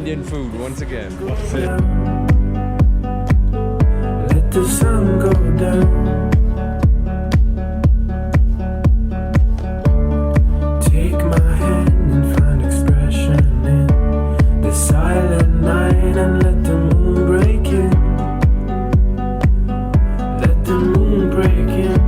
Indian food once again. That's it. Let the sun go down. Take my hand and find expression in the silent night and let the moon break in. Let the moon break in.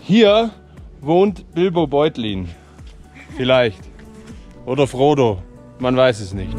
Hier wohnt Bilbo Beutlin. Vielleicht. Oder Frodo. Man weiß es nicht.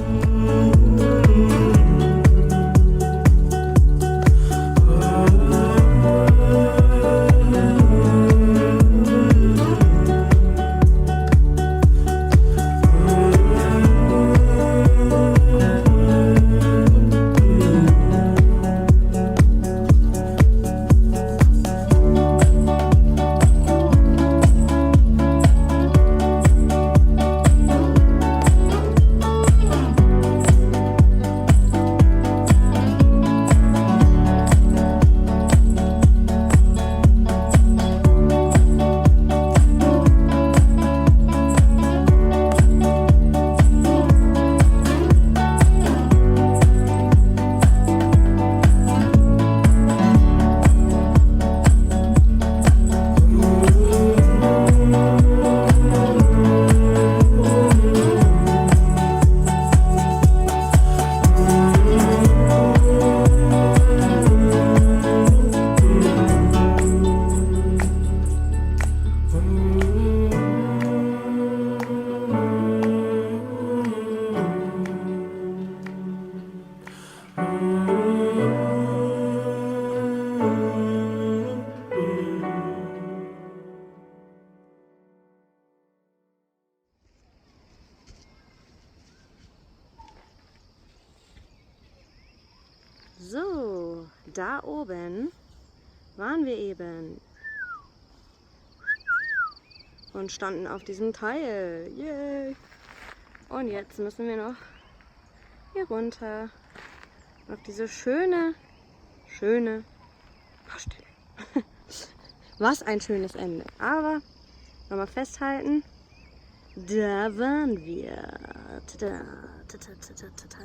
So, da oben waren wir eben und standen auf diesem Teil. Yay! Und jetzt müssen wir noch hier runter auf diese schöne Baustelle. Was ein schönes Ende. Aber nochmal festhalten, da waren wir. Tada, tada, tada, tada.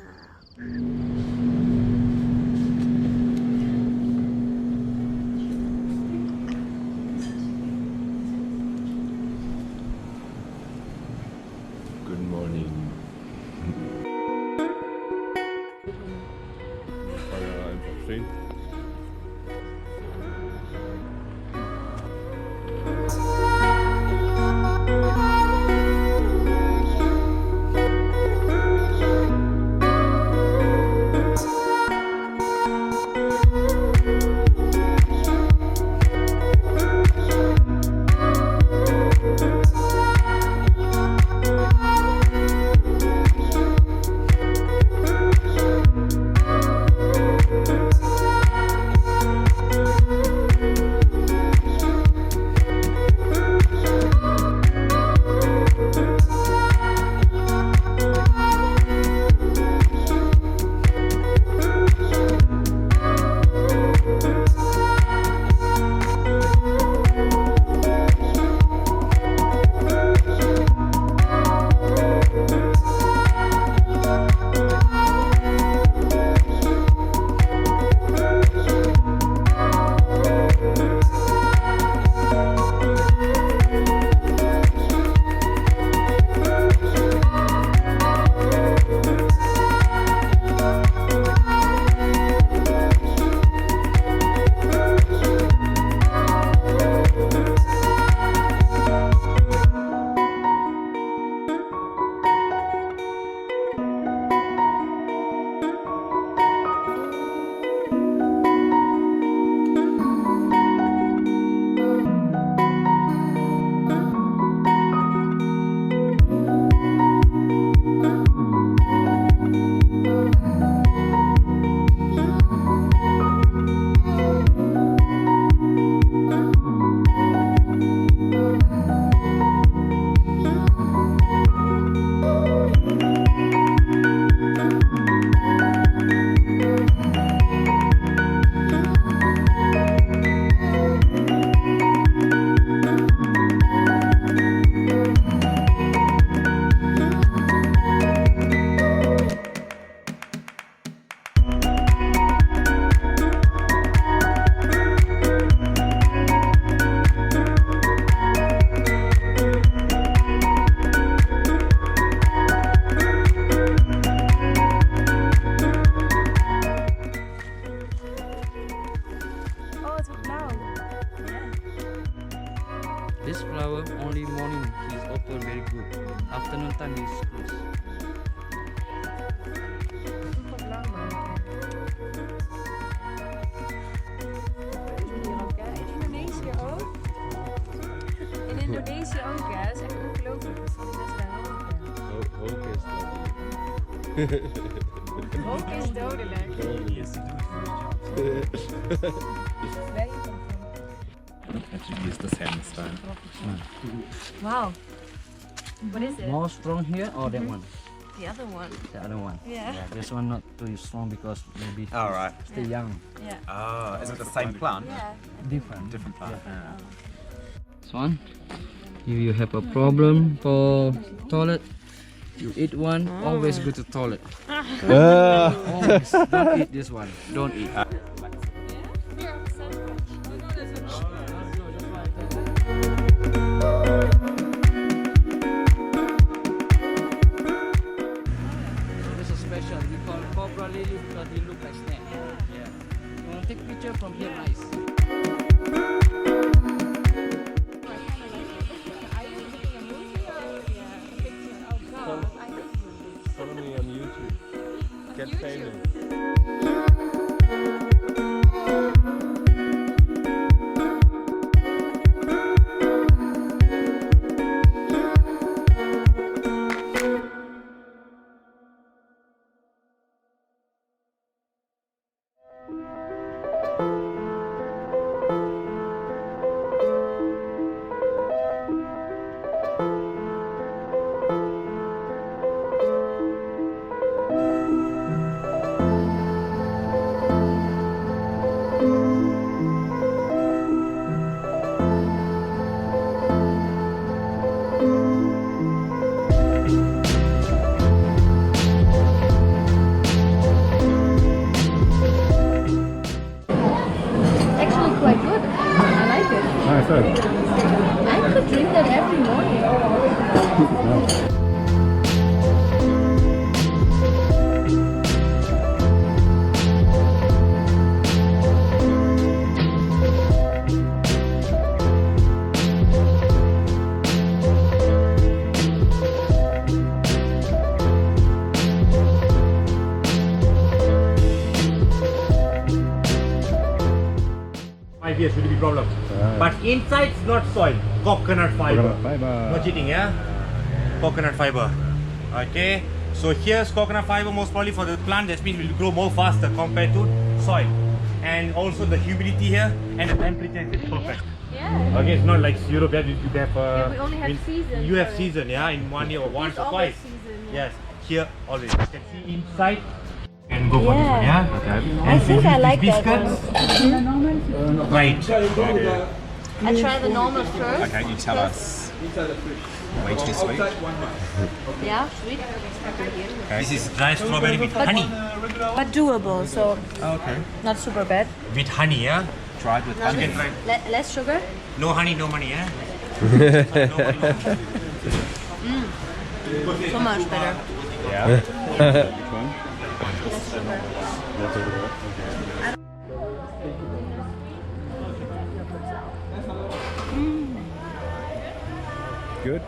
Indonesië ook. In Indonesië ook, ja. Dat is echt ongelooflijk. Dat is best wel Hoog is Ook is dodelijk. Actually, use the same style. Wow. What is it? More strong here or that one? The other one. The other one. Yeah. This one not too strong because maybe All right. still young. Yeah. Oh, is it the same plant? Yeah. Different. Different plant. This one. If you have a problem for toilet, you eat one, always go to toilet. Always. Don't eat this one. Don't eat. This is special. We call cobra lily because they look like snake. Yeah. You want to take picture from here, nice. Follow me on YouTube. Get famous. Actually quite good. I like it. I could drink that every morning. Years will be problem. But inside it's not soil, coconut fiber. No cheating, yeah? Coconut fiber. Okay. So here's coconut fiber most probably for the plant. That means it will grow more faster compared to soil. And also the humidity here and the temperature is perfect. Yeah. Okay, it's not like Europe where you have we only have season. You have season, yeah, in 1 year or once or always twice. season. Yes. Here always. You can see inside and go for this one, Yeah. yeah? Okay. I think I like that biscuits. one. Right. I try the normal first. Okay, you tell us. Way too sweet. Yeah, sweet. This is dry strawberry with honey. But doable, so Oh, okay. not super bad. With honey, yeah? Tried with You honey. can try. Less sugar. No honey, no money, yeah? So much better. Yeah. Less sugar. Good.